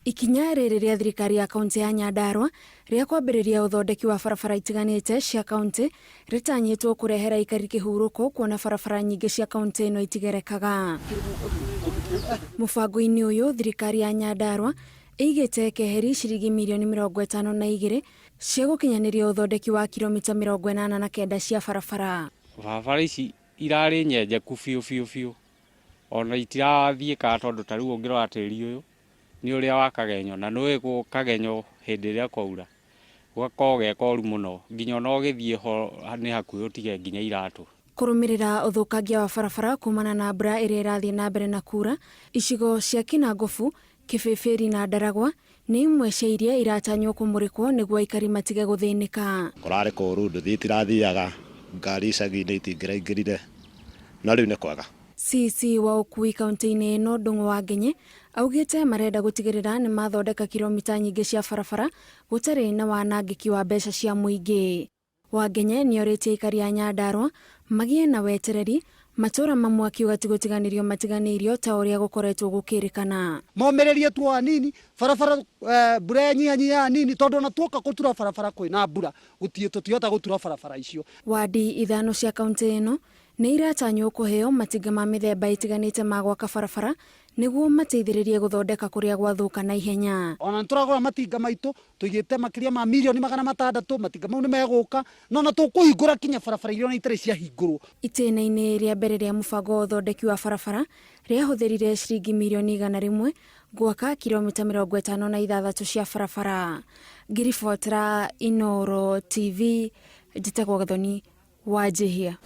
Ikinya rĩrĩ rĩa thirikari ya kaunti ya Nyandarua rĩa kwambĩrĩria ũthondeki wa barabara itiganĩte cia kaunti rĩtanyĩtwo kũrehera aikari kĩhurũko kuona barabara nyingĩ cia kaunti ĩno itigerekaga. Mũbango-inĩ ũyũ thirikari ya Nyandarua ĩigĩte keheri ciringi mirioni 52 cia gũkinyanĩria ũthondeki wa kilomita 89 cia barabara. Barabara ici irarĩ nyenjeku biũ ona itirathiĩka tondũ ta rĩu ũngĩrora tĩri ũyũ ni uria wa kagenyo na nĩ gũ kagenyo hindi ĩrĩa kwaura gũgakorwo gekoru mũno nginya no gĩthiĩ ho nĩ hakuhĩ ũtige nginya iratũ. Kũrũmĩrĩra ũthũkangia wa barabara kumana na mbura ĩrĩa ĩrathiĩ na mbere na kura, icigo cia Kinangofu, Kĩbĩbĩri na Ndaragwa nĩ imwe cia iria iratanywo kũmũrĩkwo nĩguo aikari matige gũthĩnĩka. Kũrarĩ kũru nduthi itirathiaga, ngari icagi-inĩ itingĩraingĩrire no rĩu nĩ kwega. CC wa ũkui kaunti-inĩ ĩno Ndung'u wa Ngenye augĩte marenda gũtigĩrĩra nĩ mathondeka kilomita nyingĩ cia barabara gũtarĩ na wanangĩki wa mbeca cia mũingĩ. Wa Ngenye nĩorĩtie aikari a Nyandarua magĩe na wetereri, matũra mamwe akiuga ti gũtiganĩrio matiganĩirio ta ũrĩa gũkoretwo gũkĩrĩkana. Momĩrĩrie tu anini barabara mbura nyihanyiha anini tondũ na tuoka gũtura barabara kwĩna mbura tũtihota gũtura barabara icio. Wadi 5 cia kaunti ĩno nĩ iratanywo kũheo matinga ma mĩthemba ĩtiganĩte ma gwaka barabara nĩguo mateithĩrĩrie gũthondeka kũrĩa gwathũka na ihenya. Ona tũragũra matinga maitũ tũigĩte makĩria ma mirioni 600, matinga mau nĩ megũka no na tũkũhingũra kinya barabara iria itarĩ ciahingũrwo. Itĩna-inĩ rĩa mbere rĩa mũbango wa ũthondeki wa barabara rĩahũthĩrire ciringi mirioni 100 gwaka kilomita 56 cia barabara. Ngiribotera Inooro TV, Njĩtagwo Gathoni, Wajir here.